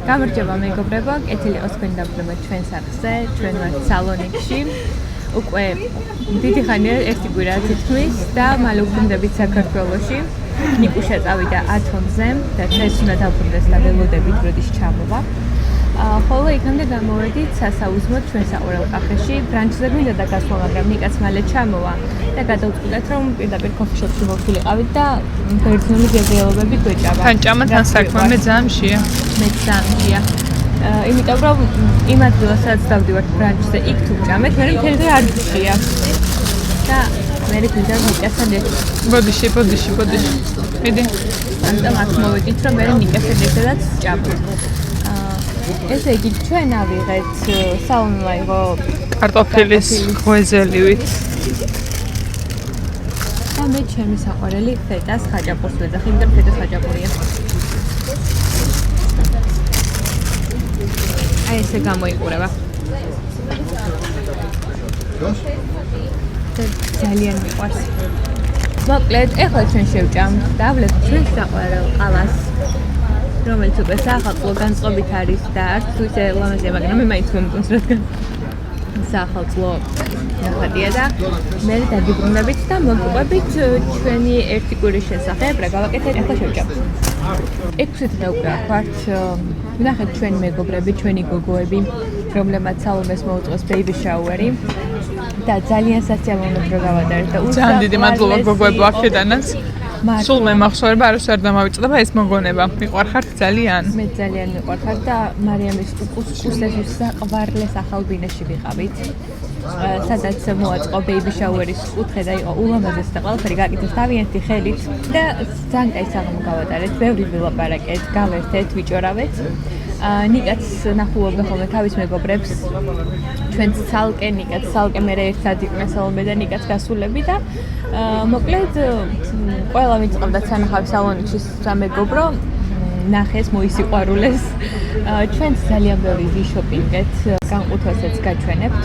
გამარჯობა მეგობრებო, კეთილი იყოს თქვენი დაბრუნება ჩვენს არხზე, ჩვენ ვართ სალონიკში. უკვე დიდი ხანია ერთი კვირა თითქმის და მალე უბრუნდებით საქართველოში. ნიკუშა წავიდა ათონზე და დღეს უნდა დავბრუნდეს და ველოდებით როდის ჩამოვა. ხოლო იქამდე გამოვედით სასაუზმოდ ჩვენ საყვარელ კაფეში. ბრანჩზე მინდა და გასვლა, მაგრამ ნიკაც მალე ჩამოვა და გადავწყვიტეთ, რომ პირდაპირ კოფიშოპში მოვხილიყავით და ბერძნული გეგეალობები გვეჭამა. თან ჭამა, თან საქმე, მე ძამშია. მე ძამშია. იმიტომ რომ იმ ადგილას სადაც დავდივართ ბრანჩზე, იქ თუ ვჭამეთ, მე მთელი დღე არ გჭია. და მე ვიდა ნიკასთან ერთად. ბოდიში. მიდი. ამიტომ აქ მოვედით, რომ მე ნიკასთან ერთადაც ვჭამოთ. ესე იგი, ჩვენ ავიღეთ საუნლაირო კარტოფილის ღვეზელივით. და მე ჩემი საყვარელი ფეტას ხაჭაპურს ვეძახი, იმიტომ რომ ფეტას ხაჭაპურია. აი ესე გამოიყურება. ძალიან მიყვარს. მოკლედ, ეხლა ჩვენ შევჭამთ და ვლებთ ჩვენ საყვარელ ყავას. რომელიც უკვე საახალწლო განწყობით არის და არც თუ ისე ლამაზია, მაგრამ მე მაინც მომწონს, რადგან საახალწლო ნახატია და მე დაგიბრუნებით და მოგყვებით ჩვენი ერთი კვირის შესახებ, რა გავაკეთეთ, ახლა შევჭამთ. 6 დღე უკვე ვართ, ვნახეთ ჩვენი მეგობრები, ჩვენი გოგოები, რომლებმაც სალომეს მოუწყვეს ბეიბი შაუერი და ძალიან სასიამოვნო დრო გავატარეთ და ძალიან დიდი მადლობა გოგოებო აქედანაც. სულ მე მახსოვდება არც არ დამავიწყდა ეს მოგონება. მიყვარხართ ძალიან. მე ძალიან მიყვარხარ და მარიამის კურსების საყვარლეს ახალ ბინაში ვიყავით. სადაც მოაწყო ბეიბი შაუერის კუთხე და იყო ულამაზესი და ყველაფერი გაკეთეს თავიანთი ხელით და ძალიან კაი საღამო გავატარეთ. ბევრი ვილაპარაკეთ, გავერთეთ, ვიჭორავეთ. ნიკაც ნახულობდა ხოლმე თავის მეგობრებს. ჩვენც ცალკე, ნიკაც ცალკე, მე ერთად იყვნენ სალომე და ნიკაც გასულები და მოკლედ ყველა მიწყობდა სანახავი სალონიკში სამეგობრო ნახეს, მოისიყვარულეს. ჩვენც ძალიან ბევრი ვიშოპინგეთ, განყოფილებაც გაჩვენებთ.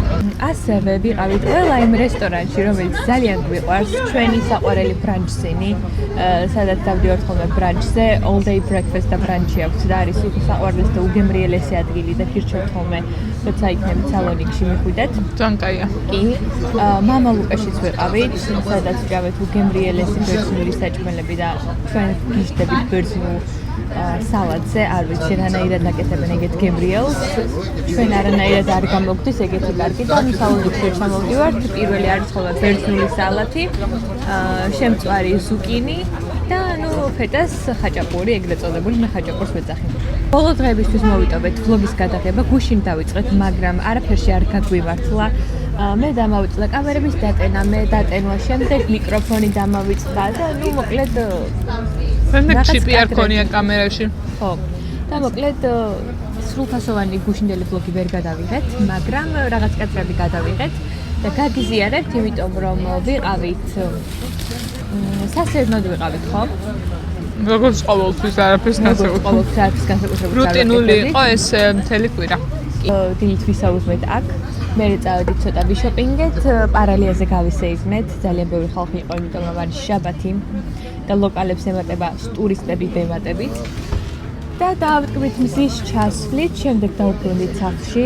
ასევე ვიყავით ყველა იმ რესტორანში, რომელიც ძალიან გვიყვარს, ჩვენი საყვარელი ბრანჩსინი, სადაც დავდივართ ხოლმე ბრანჩზე, all day breakfast და ბრანჩი აქვს და არის საყვარლესი და უგემრიელესი ადგილი და გირჩევთ ხოლმე, როცა იქნებით სალონიკში მიხვიდეთ. ძალიან კაია. კი, მამა ლუკაშიც ვიყავით, სადაც ვჭამეთ უგემრიელესი ბერძნული საჭმელები და ჩვენ გიჟდებით ბერძნულ სალატზე, არ ვიცი, რანაირად აკეთებენ ეგეთ გემრიელს. ჩვენ არანაირად არ გამოგდის ეგეთი კარგი და სალონიკში ჩამოვდივართ. პირველი არის ხოლმე ბერძნული სალატი, შემწვარი ზუკინი და ფეტას ხაჭაპური, ეგრეთ წოდებული, მე ხაჭაპურს ვეძახი. ბოლო დღეებისთვის მოვიტოვეთ ვლოგის გადაღება, გუშინ დავიწყეთ, მაგრამ არაფერში არ გაგვიმართლა. მე დამავიწყდა კამერების დატენა, მე დატენვა შემდეგ მიკროფონი დამავიწყდა და მოკლედ შემდეგ ჩიპი არ ქონია კამერაში. ხო. და მოკლედ სრულფასოვანი გუშინდელი ვლოგი ვერ გადავიღეთ, მაგრამ რაღაც კადრები გადავიღეთ და გაგიზიარებთ, იმიტომ რომ ვიყავით სასერნოდ ვიყავით, ხო? როგორც ყოველთვის არაფერს განსაკუთრებით. რუტინული იყო ეს მთელი კვირა. დილით ვისაუბრეთ აქ. მე წავედით ცოტა ვიშოპინგეთ, პარალიაზე გავისეირნეთ, ძალიან ბევრი ხალხი იყო, იმიტომ რომ არის შაბათი და ლოკალებს ემატება ტურისტები ბემატებით. და დავიწყებით მზის ჩასვლით, შემდეგ დავბრუნდით სახლში,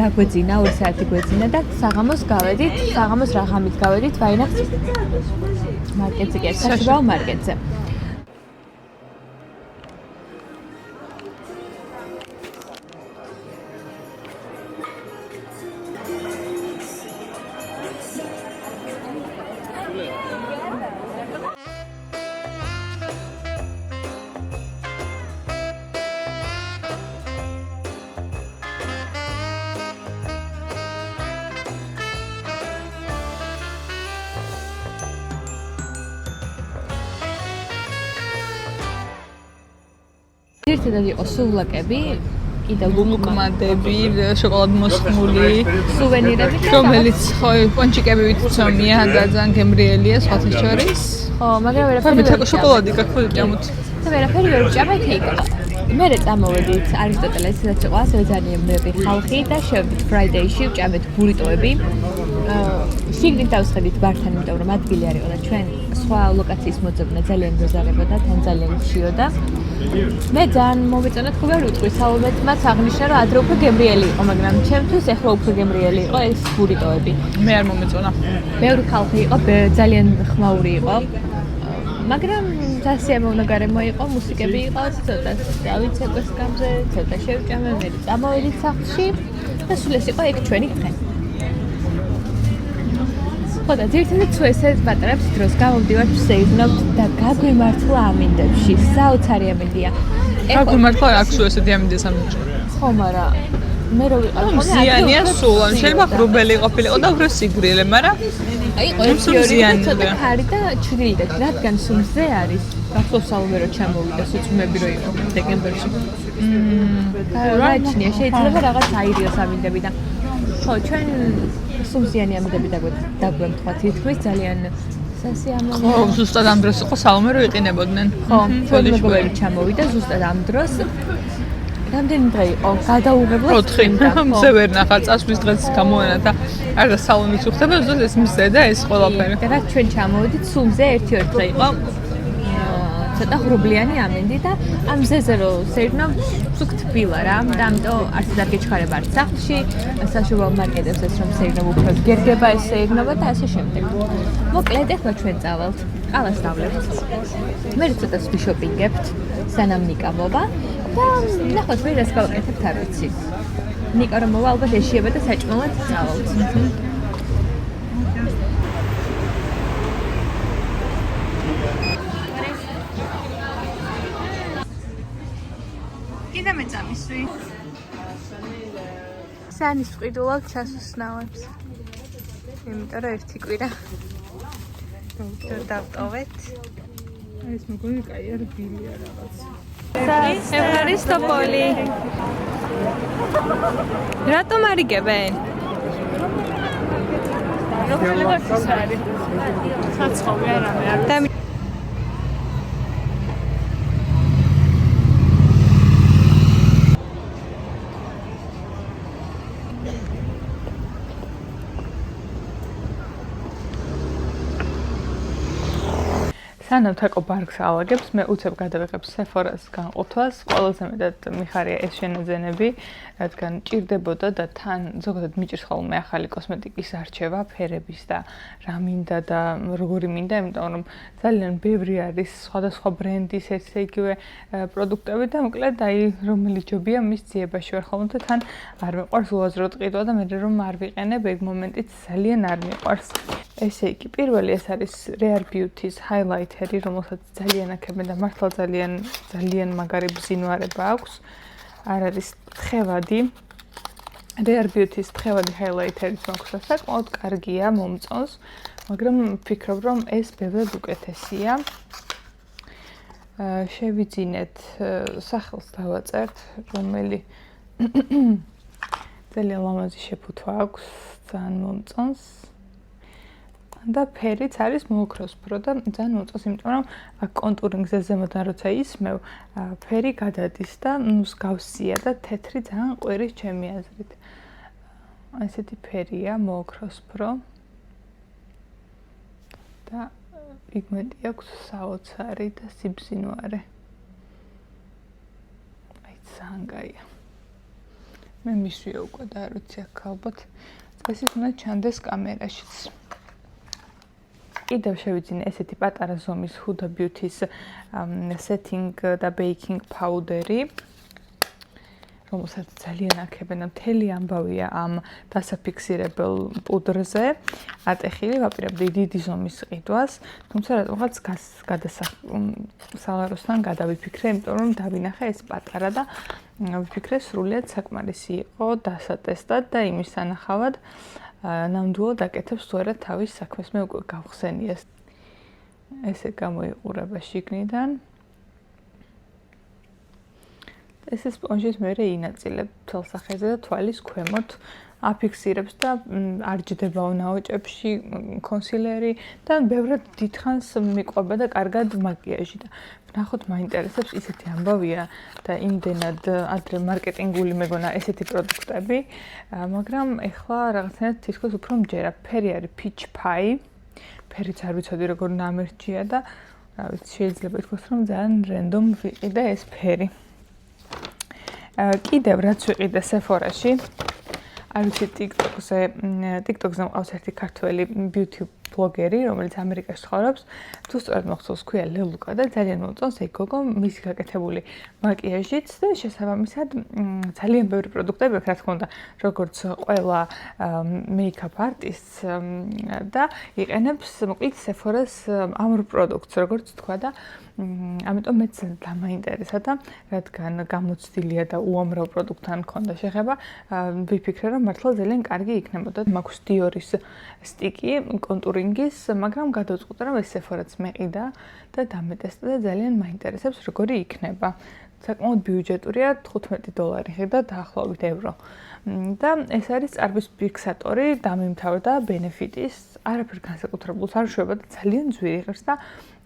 დაგვეძინა 2 საათი გვეძინა და საღამოს გავედით, საღამოს რა ღამით გავედით, ვაინახეთ მარკეტზე, კი საშუალო მარკეტზე. ერთადად იყო სულაკები, კიდევ ლუკმადები, შოკოლად მოსხმული, სუვენირები, რომელიც ხო პონჩიკებით ცომია და ძალიან გემრიელია სხვათა შორის. ხო, მაგრამ ვერაფერი მე შოკოლადი გაქვთ ჭამოთ. და ვერაფერი ვერ ვჭამეთ იქ. მე წამოვედით არისტოტელეს, სადაც იყო ასევე ძალიან ბევრი ხალხი და შევდით ფრაიდეიში, ვჭამეთ ბურიტოები. შიგნით დავსხედით ბართან, იმიტომ რომ ადგილი არ იყო და ჩვენ სხვა ლოკაციის მოძებნა ძალიან გეზარებოდა, თან ძალიან ხშიროდა. მე ძალიან მომეწონა თქვა ვერ ვიტყვი, საუბეთ მას აღნიშნა რომ ადრე უფრო გემრიელი იყო, მაგრამ ჩემთვის ახლა უფრო გემრიელი იყო ეს ბურიტოები. მე არ მომეწონა. ბევრი ხალხი იყო, ძალიან ხმაური იყო. მაგრამ სასიამოვნო გარემო იყო, მუსიკები იყო, ცოტა დავიცე კოსკამზე, ცოტა შევჭამე, მე წამოვიდით სახლში და სულ ეს იყო ეგ ჩვენი დღე. ხო და ძირითადად თუ ესე პატრებს დროს გამოვდივართ ვსეირნობთ და გაგვიმართლა ამინდებში, საოცარი ამინდია. გაგვიმართლა აქვს ესეთი ამინდია სამჯერ. ხო, მაგრამ მე რო ვიყავ ხოლმე ზიანია სულ, შეიძლება გრუბელი ყოფილიყო და უფრო სიგრილე, მაგრამ იყო ზიანი ცოტა ხარი და ჩრდილდეთ, რადგან სულზე არის. გახსოვს საუბერო ჩამოვიდა სუწმები რო იყო დეკემბერში. რაჩნია, შეიძლება რაღაც აირიოს ამინდები და ხო, ჩვენ სულზიანი ამინდები დაგვემთხვა თითქმის ძალიან სასიამოვნო. ხო, ზუსტად ამ დროს იყო საომე რო იყინებოდნენ. ხო, ჩვენ მეგობრები ჩამოვიდა ზუსტად ამ დროს. რამდენი დღე იყო? გადაუღებლად 4. მზე ვერ ნახა წასვლის დღეს გამოვენა და არ და სალონიც უხდება, ზუსტად ეს მზე და ეს ყველაფერი. და რაც ჩვენ ჩამოვიდით, სულ მზე 1-2 დღე იყო. ცოტა ღრუბლიანი ამინდი და ამ მზეზე რო სეირნობ, სულ თბილა რა. და ამიტომ არც არ გეჩქარება არც სახლში, საშუალო მარკეტებს ეს რომ სეირნობ უფრო გერგება ეს სეირნობა და ასე შემდეგ. მოკლედ ახლა ჩვენ წავალთ, ყალას დავლებთ. მე ცოტა ვიშოპინგებთ, სანამ ნიკა მოვა. და ნახოთ მე რას გავაკეთებთ არ ვიცი. ნიკა რომ მოვა ალბათ ეშიება და საჭმელად წავალთ. კიდე მე წამისვი. სანის ყიდულობ ჩასუსნავებს. იმიტომ რომ ერთი კვირა დავტოვეთ. ეს მგონი კაი არ ბილია რაღაც. ევხარისტოპოლი. რატომ არიგებენ? როხელებას არის. საცხობი არამე არ. სანამ თაკო ბარგს ავაგებს, მე უცებ გადავიღებ Sephora-ს განყოფას. ყველაზე მეტად მიხარია ეს შენაძენები, რადგან ჭირდებოდა და თან ზოგადად მიჭირს ხოლმე ახალი კოსმეტიკის არჩევა, ფერების და რა მინდა და როგორი მინდა, იმიტომ რომ ძალიან ბევრი არის სხვადასხვა ბრენდის ესე იგივე პროდუქტები და მოკლედ აი რომელი ჯობია მის ძიებაში ვარ ხოლმე და თან არ მიყვარს უაზროდ ყიდვა და მე რომ არ ვიყენებ ეგ მომენტით ძალიან არ მიყვარს. ესე იგი, პირველი ეს არის Rare Beauty-ს highlighter-ი, რომელსაც ძალიან აქებენ და მართლა ძალიან მაგარი ბზინვარება აქვს. არ არის თხევადი. Rare Beauty-ს თხევადი highlighter-იც მაქვს და საკმაოდ კარგია, მომწონს, მაგრამ ვფიქრობ, რომ ეს ბევრად უკეთესია. შევიძინეთ სახელს დავაწერთ, რომელი ძალიან ლამაზი შეფუთვა აქვს, ძალიან მომწონს. და ფერიც არის მოოქროსფრო და ძალიან მომწონს, იმიტომ რომ აქ კონტურინგზე ზემოდან როცა ისმევ, ფერი გადადის და მსგავსია და თეთრი ძალიან ყვირის ჩემი აზრით. ესეთი ფერია, მოოქროსფრო. და პიგმენტი აქვს საოცარი და სიბზინვარე. აი ძალიან კაია. მე მისვია უკვე და არ ვიცი აქ ალბათ წესით უნდა ჩანდეს კამერაშიც. კიდევ შევიძინე ესეთი პატარა ზომის Huda Beauty-ს setting და baking powder-ი, რომელსაც ძალიან აქებენ და მთელი ამბავია ამ დასაფიქსირებელ პუდრზე. ატეხილი ვაპირებდი დიდი ზომის ყიდვას, თუმცა რატომღაც სალაროსთან გადავიფიქრე, იმიტომ რომ დავინახე ეს პატარა და ვიფიქრე სრულიად საკმარისი იყო დასატესტად და იმის სანახავად ნამდვილად აკეთებს თუ არა თავის საქმეს. მე უკვე გავხსენია ესე გამოიყურება შიგნიდან. ეს სპონჟით მე ინაწილებ თვალსახეზე და თვალის ქვემოთ აფიქსირებს და არ ჯდება ნაოჭებში კონსილერი და ბევრად დიდხანს მიყვება და კარგად მაკიაჟი და ნახოთ მაინტერესებს ისეთი ამბავია და იმდენად ადრე მარკეტინგული მეგონა ესეთი პროდუქტები, მაგრამ ეხლა რაღაცნაირად თითქოს უფრო მჯერა. ფერი არის peach pie. ფერიც არ ვიცოდი როგორ ნამერჩია და რა ვიცი შეიძლება ითქვას რომ ძალიან რენდომ ვიყიდე ეს ფერი. კიდევ რაც ვიყიდე Sephora-ში არ ვიცი TikTok-ზე მყავს ერთი ქართველი beauty ბლოგერი, რომელიც ამერიკაში ცხოვრობს, თუ სწორად მოხსოვს, ქვია ლელუკა და ძალიან მომწონს ეგ გოგო მისი გაკეთებული მაკიაჟით და შესაბამისად ძალიან ბევრი პროდუქტები აქვს, რა თქმა უნდა, როგორც ყველა მეიქაპ არტისტს და იყენებს მოკლედ Sephora-ს ამ პროდუქტს, როგორც თქვა და ამიტომ მეც დამაინტერესა და რადგან გამოცდილია და უამრავ პროდუქტთან მქონდა შეხება, ვიფიქრე რომ მართლა ძალიან კარგი იქნებოდა. მაქვს Dior-ის სტიკი, კონტურინგის, მაგრამ გადავწყვიტე რომ ეს Sephora-ც მეყიდა და დამეტესტა და ძალიან მაინტერესებს როგორი იქნება. საკმაოდ ბიუჯეტურია, $15 ხი და დაახლოებით €. და ეს არის წარბის ფიქსატორი, დამიმთავრდა Benefit-ის, არაფერ განსაკუთრებულს არ შვება და ძალიან ძვირი ღირს და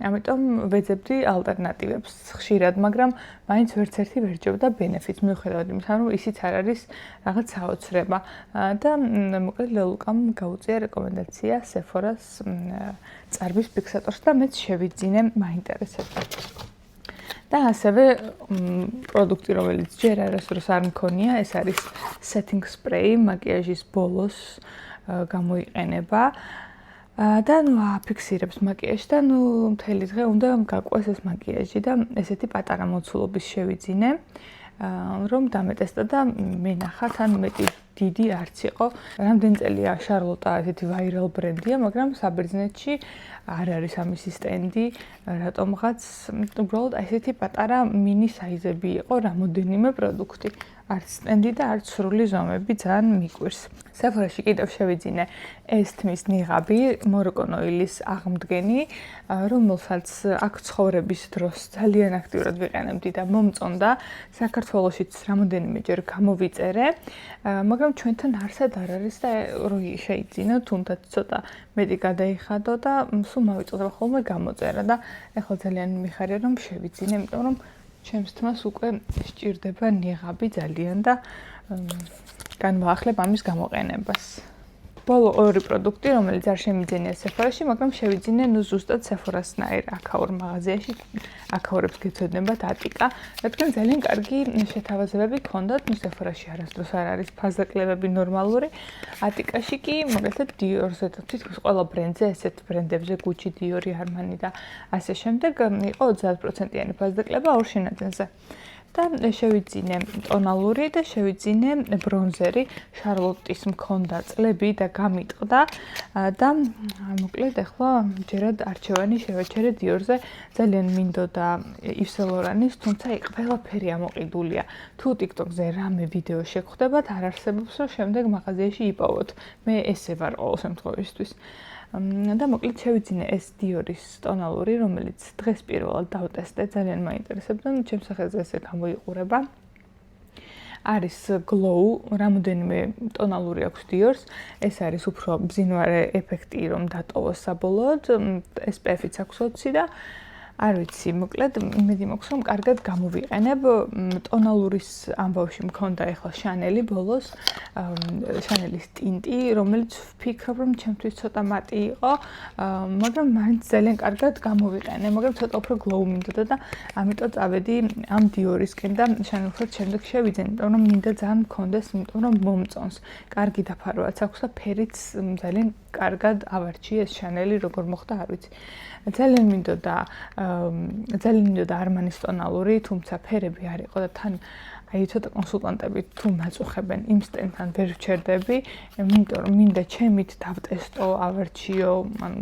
ამიტომ ვეძებდი ალტერნატივებს ხშირად, მაგრამ მაინც ვერც ერთი ვერ ჯობდა Benefit-ს, მიუხედავად იმისა, რომ ისიც არ არის რაღაც საოცრება. და მოკლედ ლელუკამ გაუწია რეკომენდაცია Sephora-ს წარბის ფიქსატორს და მეც შევიძინე, მაინტერესებდა. და ასევე პროდუქტი, რომელიც ჯერ არასდროს არ მქონია, ეს არის setting spray, მაკიაჟის ბოლოს გამოიყენება. და აფიქსირებს მაკიაჟს და მთელი დღე უნდა გაყვეს ეს მაკიაჟი და ესეთი პატარა მოცულობის შევიძინე, რომ დამეტესტა და მენახა თან მეტი დიდი არც იყო. რამდენი წელია შარლოტა ესეთი ვაირალ ბრენდია, მაგრამ საბერძნეთში არ არის ამისი სტენდი, რატომღაც უბრალოდ ესეთი პატარა მინი საიზები იყო რამოდენიმე პროდუქტი. არც სტენდი და არც სრული ზომები ძალიან მიკვირს. Sephora-ში კიდევ შევიძინე ეს თმის ნიღაბი, მოროკონოილის აღმდგენი, რომელსაც აქ ცხოვრების დროს ძალიან აქტიურად ვიყენებდი და მომწონდა. საქართველოშიც რამოდენიმეჯერ გამოვიწერე, მაგრამ ჩვენთან არსად არ არის და რო შეიძინო, თუნდაც ცოტა მეტი გადაიხადო და სულ მავიწყდება ხოლმე გამოწერა და ეხლა ძალიან მიხარია რომ შევიძინე, იმიტომ რომ ჩემს თმას უკვე სჭირდება ნიღაბი ძალიან და განვაახლებ ამის გამოყენებას. ბოლო ორი პროდუქტი, რომელიც არ შემიძენია Sephora-ში, მაგრამ შევიძინე ზუსტად Sephora-სნაირ აქაურ მაღაზიაში, აქაურებს გეცოდინებათ ატიკა, რადგან ძალიან კარგი შეთავაზებები ჰქონდათ, Sephora-ში არასდროს არ არის ფაზაკლებები ნორმალური, ატიკაში კი მაგალითად Dior-ზე და თითქოს ყველა ბრენდზე, ესეთ ბრენდებზე, Gucci, Dior, Armani და ასე შემდეგ იყო 30%-იანი ფაზაკლება ორ შენაძენზე. და შევიძინე ტონალური და შევიძინე ბრონზერი, შარლოტის მქონდა წლები და გამიტყდა და მოკლედ ახლა ჯერად არჩევანი შევაჩერე Dior-ზე, ძალიან მინდოდა Yves Saint Laurent-ის, თუმცა ყველაფერი ამოყიდულია. თუ TikTok-ზე რამე ვიდეო შეგხვდებათ, არ არსებობს რომ შემდეგ მაღაზიაში იპოვოთ. მე ესე ვარ ყოველ შემთხვევისთვის. და მოკლედ შევიძინე ეს Dior-ის ტონალური, რომელიც დღეს პირველად დავტესტე, ძალიან მაინტერესებდა, ჩემს სახელზე ესე გამოიყურება. არის glow, რამოდენიმე ტონალური აქვს Dior-ს, ეს არის უფრო ბზინვარე ეფექტი, რომ დატოვოს საბოლოოდ, SPF-იც აქვს 20 და არ ვიცი, მოკლედ იმედი მაქვს, რომ კარგად გამოვიყენებ. ტონალურის ამბავში მქონდა ახლა Chanel-ი ბოლოს, Chanel-ის ტინტი, რომელიც ვფიქრობ, რომ ჩემთვის ცოტა მატი იყო, მაგრამ მაინც ძალიან კარგად გამოვიყენე, მაგრამ ცოტა უფრო glow მინდოდა და ამიტომ წავედი ამ Dior-ისკენ და Chanel-საც შემდეგ შევიძენე, იმიტომ რომ მინდა ძალიან მქონდეს, იმიტომ რომ მომწონს. კარგი დაფარვაც აქვს და ფერიც ძალიან კარგად ავარჩიე ეს Chanel-ი, როგორ მოხდა, არ ვიცი. ძალიან მინდოდა Armani-ის ტონალური, თუმცა ფერები არ იყო და თან აი ცოტა კონსულტანტები თუ მაწუხებენ იმ სტენდთან ვერ ვჩერდები, იმიტომ რომ მინდა ჩემით დავტესტო, ავარჩიო, ანუ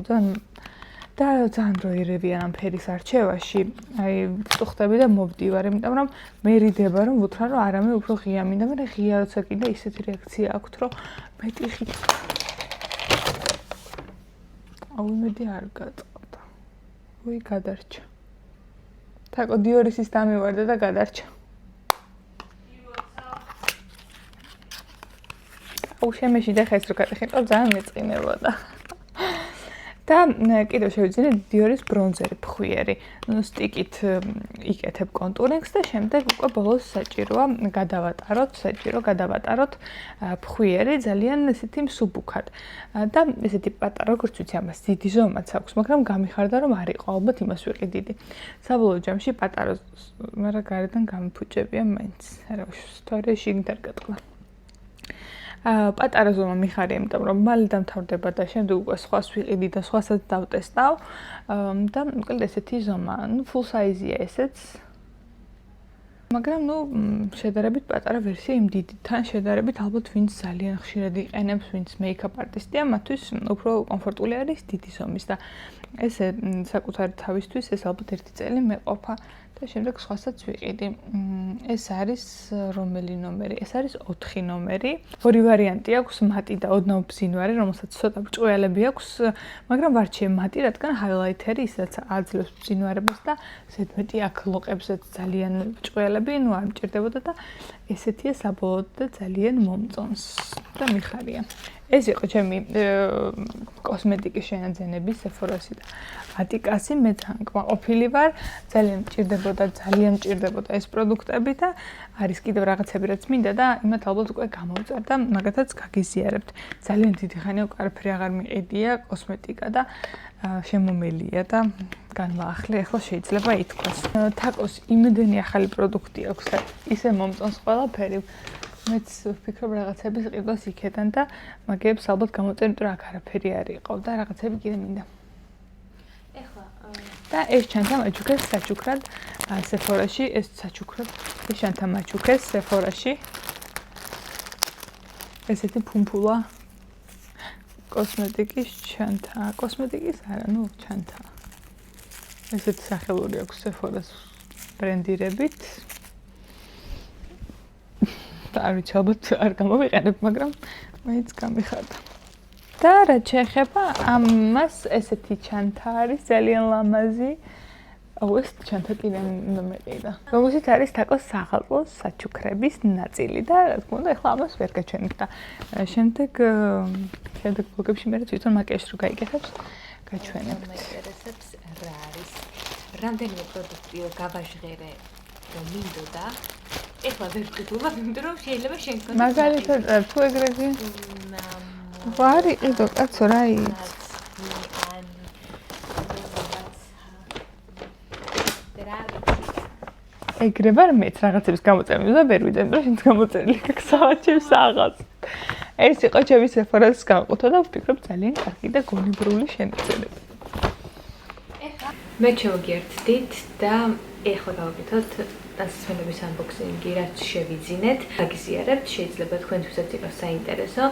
ძალიან როირებიან ამ ფერის არჩევაში. აი ვწუხდები და მოვდივარ, იმიტომ რომ მე რიდება რომ ვუთხრა რომ არამე უფრო ღია მინდა, მაგრამ ღია როცა კიდე ისეთი რეაქცია აქვს, რომ მეტი ხით. აუმედი არ გაწყდა. ვი გადარჩა. თაკო Dior-ის დამივარდა და გადარჩა. შემეში და ხეს რო გატეხილიყო ძალიან მეწყინებოდა. და კიდევ შევიძინე დიორის ბრონზერი ფხვიერი. სტიკით იკეთებ კონტურინგს და შემდეგ უკვე ბოლოს საჭიროა გადავატაროთ ფხვიერი ძალიან ესეთი მსუბუქად. და ესეთი პატარა, როგორც ვიცი, ამას დიდი ზომაც აქვს, მაგრამ გამიხარდა რომ არ იყო, ალბათ იმას ვიყი დიდი. საბოლოო ჯამში პატარა, მაგრამ გარედან გამიფუჭებია მაინც. არა, ისტორია შიგნით არ გეტყვა. პატარა ზომა მიხარია, იმიტომ რომ მალე დამთავრდება და შემდეგ უკვე სხვას ვიყიდი და სხვასაც დავტესტავ და მოკლედ ესეთი ზომა, full size-ია ესეც. მაგრამ შედარებით პატარა ვერსია იმ დიდთან შედარებით ალბათ ვინც ძალიან ხშირად იყენებს, ვინც მეიქაპ არტისტია, მათთვის უფრო კომფორტული არის დიდი ზომის და ეს საკუთარი თავისთვის ეს ალბათ ერთი წელი მეყოფა და შემდეგ სხვასაც ვიყიდი. ეს არის რომელი ნომერი? ეს არის 4 ნომერი. ორი ვარიანტი აქვს, მატი და ოდნავ ბზინვარი, რომელსაც ცოტა ბრჭყვიალები აქვს, მაგრამ ვარჩიე მატი, რადგან ჰაილაითერი ისაც აძლევს ბზინვარებას და ზედმეტი აქ ლოყებზეც ძალიან ბრჭყვიალები, არ მჭირდებოდა და ესეთია საბოლოოდ და ძალიან მომწონს და მიხარია. ეს იყო ჩემი კოსმეტიკის შენაძენები Sephora-სი და Attica-სი, მე ძალიან კმაყოფილი ვარ, ძალიან მჭირდებოდა ეს პროდუქტები და არის კიდევ რაღაცები რაც მინდა და იმათ ალბათ უკვე გამოვწარ და მაგათაც გაგიზიარებთ. ძალიან დიდი ხანია უკვე არაფერი აღარ მიყიდია კოსმეტიკა და შემომელია და განვაახლე, ახლა შეიძლება ითქვას. Tacos იმდენი ახალი პროდუქტი აქვს და ისე მომწონს ყველაფერი. მეც ვფიქრობ რაღაცების ყიდვას იქედან და მაგებს ალბათ გამოვწერ, იმიტომ რომ აქ არაფერი არ იყო და რაღაცები კიდე მინდა. ეხლა და ეს ჩანთა მაჩუქეს საჩუქრად Sephora-ში, ეს ჩანთა მაჩუქეს Sephora-ში. ესეთი ფუმფულა კოსმეტიკის ჩანთა, კოსმეტიკის არა, ჩანთა. ესეთი სახელური აქვს Sephora-ს ბრენდირებით. არ ვიცი, ალბათ არ გამოვიყენებ, მაგრამ მაინც გამიხარდა. და რაც შეეხება ამას, ესეთი ჩანთა არის ძალიან ლამაზი. ეს ჩანთა კიდე ნომერია. რომელშიც არის Tacos სახალხო საჩუქრების ნაწილი და რა თქმა უნდა, ახლა ამას ვერ გაჩვენებ და შემდეგ ბლოგებში მე თვითონ მაკიაჟს რო გაიკეთებს, გაჩვენებთ. მაინტერესებს რა არის. რამდენიმე პროდუქტი გავაჟღერე რომ მინდოდა. ეხლა ვერ ვკითხულობ, იმიტომ რომ შეიძლება შენ გქონდეს. მაგალითად, თუ ეგრევე ვარ იყიდო კაცო რა იცი. ეგრე ვარ მეც რაღაცების გამოწერილი და ვერ ვიძენ რომ შენს გამოწერილი გაქვს საათებს რაღაც. ეს იყო ჩემი Sephora-ს განყოფა და ვფიქრობ ძალიან კარგი და გონიბრული შენაძენები. მე შევგერთდით და ეხლა გავაკეთოთ დასასვენების unboxing-ი, რაც შევიძინეთ. გაგიზიარებთ, შეიძლება თქვენთვისაც იყოს საინტერესო,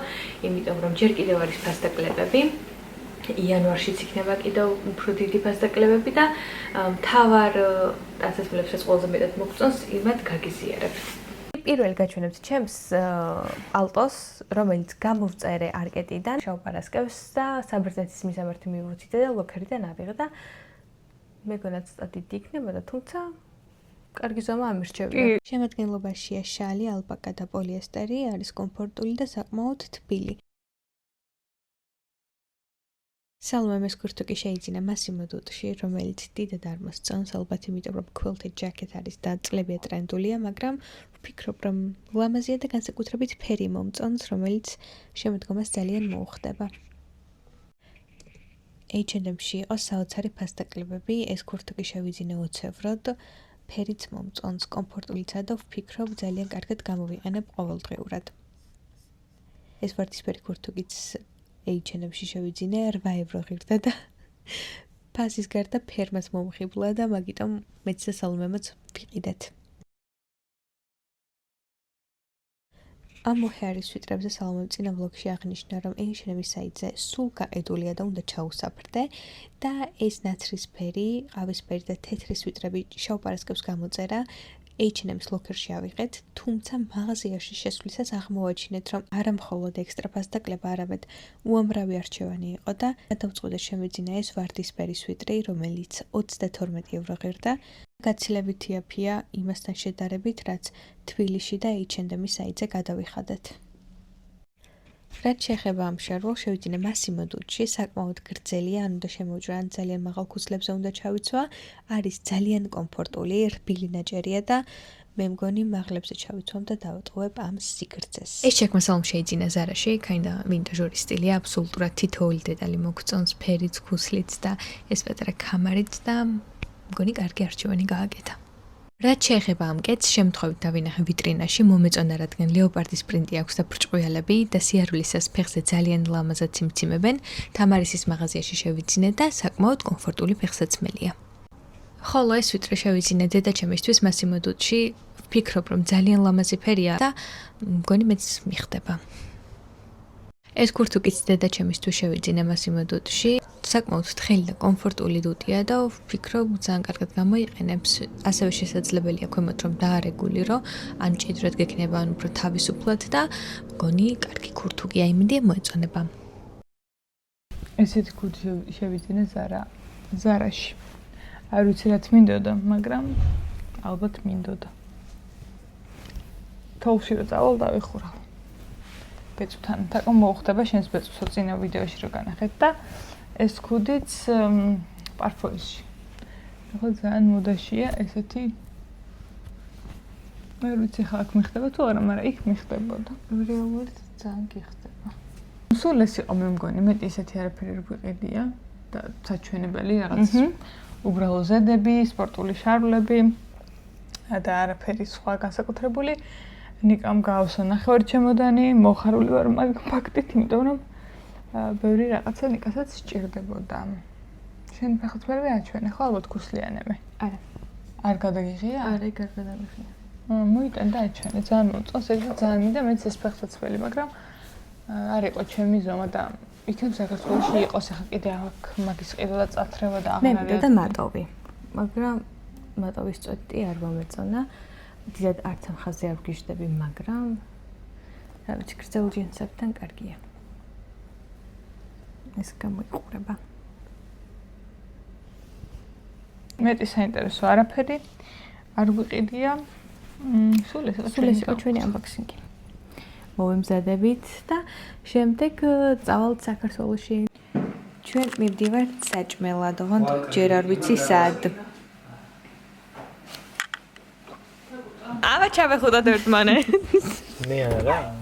იმიტომ რომ ჯერ კიდევ არის ფასდაკლებები. იანვარშიც იქნება კიდევ უფრო დიდი ფასდაკლებები და მთავარ დასასრულებს რაც ყველაზე მეტად მოგწონს, იმათ გაგიზიარებთ. პირველ გაჩვენებთ ჩემს პალტოს, რომელიც გამოვწერე არკეტიდან, შავპარასკევს და საბერძნეთის მისამართი მივუცით და ლოქერიდან ავიღე და მეგონაც დიდი იქნებოდა, თუმცა კარგი ზომა ამირჩევია. შემადგენლობაშია შალი, ალპაკა და პოლიესტერი, არის კომფორტული და საკმაოდ თბილი. სალმემეს ქურთუკი შეიძინა Massimo Duttiში, რომელიც დიდად არ მოსწონს, ალბათ იმიტომ რომ quilted jacket არის და წლებია ტრენდულია, მაგრამ ვფიქრობ რომ ლამაზია და განსაკუთრებით ფერი მომწონს, რომელიც შემოდგომას ძალიან მოუხდება. H&M-ში იყო საოცარი ფასდაკლებები, ეს ქურთუკი შევიძინე 20 ევროდ, ფერიც მომწონს, კომფორტულიცაა და ვფიქრობ ძალიან კარგად გამოვიყენებ ყოველდღიურად. ეს ვარდისფერი ქურთუკიც H&M-ში შევიძინე 8 ევრო ღირდა და ფასის გარდა ფერმაც მომხიბლა და მაგიტომ მეც და სალმემაც ვიყიდეთ. ამ მოხეარის სვიტრებზე სალმემ წინა ვლოგში აღნიშნა, რომ H&M-ის საიტზე სულ გაყიდულია და უნდა ჩაუსაფრდე და ეს ნაცრისფერი, ყავისფერი და თეთრი სვიტრები შავპარასკევს გამოწერა. H&M-ის ლოქერში ავიღეთ, თუმცა მაღაზიაში შესვლისას აღმოვაჩინეთ, რომ არა მხოლოდ ექსტრა ფასდაკლება, არამედ უამრავი არჩევანი იყო და გადავწყვიტე შევიძინა ეს ვარდისფერი სვიტრი, რომელიც 32 ევრო ღირდა. გაცილებით იაფია იმასთან შედარებით, რაც თბილისში და H&M-ის საიტზე გადავიხადეთ. რაც შეეხება ამ შარვალს, შევიძინე მასიმო დუჩი, საკმაოდ გრძელია, ანუ და შემოუჭრა, ან ძალიან მაღალ ქუსლებზე უნდა ჩავიცვა, არის ძალიან კომფორტული, რბილი ნაჭერია და მე მგონი მაღლებზე ჩავიცვამ და დავატოვებ ამ სიგრძეს. ეს ჩეკმა სალომ შეიძინა ზარაში, კაინდა ვინტაჟური სტილია, აბსოლუტურად თითოეული დეტალი მოგწონს, ფერიც, ქუსლიც და ეს პატარა კამარით და მგონი კარგი არჩევანი გააკეთა. რაც შეეხება ამ კეთს, შემთხვევით დავინახე ვიტრინაში, მომეწონა, რადგან ლეოპარდის პრინტი აქვს და ბრჭყვიალები და სიარულისას ფეხზე ძალიან ლამაზად სიმციმებენ, თამარისის მაღაზიაში შევიძინე და საკმაოდ კომფორტული ფეხსაცმელია. ხოლო ეს ვიტრი შევიძინე დედაჩემისთვის მასიმო დუჩი, ვფიქრობ, რომ ძალიან ლამაზი ფერია და მგონი მეც მიხდება. ეს ქურთუკიც დედაჩემისთვის შევიძინე მასიმო დუჩი, საკმაოდ თხელი და კომფორტული დუტია და ვფიქრობ, ძალიან კარგად გამოიყენებს. ასევე შესაძლებელია ქვემოთ რომ დაარეგულირო, ან ჭიდროდ გექნება, ან უფრო თავისუფლად და მგონი კარგი ქურთუკია, იმედია მოეწონება. ესეთი ქურთი შევიძინე ზარაში. არ ვიცი რაც მინდოდა, მაგრამ ალბათ მინდოდა. თოვლში რო წავალ დავიხურავ. ბეწვთან თაკო მოუხდება შენს ბეწვსო წინა ვიდეოში რო განახეთ და ეს ქუდიც პარფოისში. ახლა ძალიან მოდაშია ესეთი მე ვიცი ხა აქ მიხდება თუ არა, მაგრამ იქ მიხდებოდა. რეალურად ძალიან გიხდება. სულ ეს იყო მე მგონი, მეტი ესეთი არაფერი არ გვიყიდია და საჩვენებელი რაღაც უბრალო ზედები, სპორტული შარვლები და არაფერი სხვა განსაკუთრებული. ნიკამ გავსო ნახევარი ჩემოდანი, მოხარული ვარ მაგ ფაქტით, იმიტომ რომ ბევრი რაღაცა ნიკასაც სჭირდებოდა. შენ ფეხბურთელი აჩვენე, ხო ალბათ ქუსლიანები? არა. არ გადაგიღია? არა, ეგ არ გადაგიღია. მოიტან და აჩვენე, ძალიან მოწონს, ეგ ძალიან მინდა მეც ეს ფეხბურთელი, მაგრამ არ იყო ჩემი ზომა და იქნებ საქართველოში იყოს ახლა კიდე აქ მაგის ყიდვა და წათრევა და აღარ არის. მე და მატოვი. მაგრამ მატოვის წვეტი არ მომეწონა. დიდად არც ამ ხაზზე არ ვგიჟდები, მაგრამ რა ვიცი, გრძელ ჯინსებთან კარგია. ეს გამოიყურება. მეტი საინტერესო არაფერი არ გვიყიდია. სულ ეს იყო ჩვენი unboxing-ი. მოვემზადებით და შემდეგ წავალთ საქართველოში. ჩვენ მივდივართ საჭმელად, ოღონდ ჯერ არ ვიცი სად. აბა ჩავეხუტოთ ერთმანეთს. მე არა.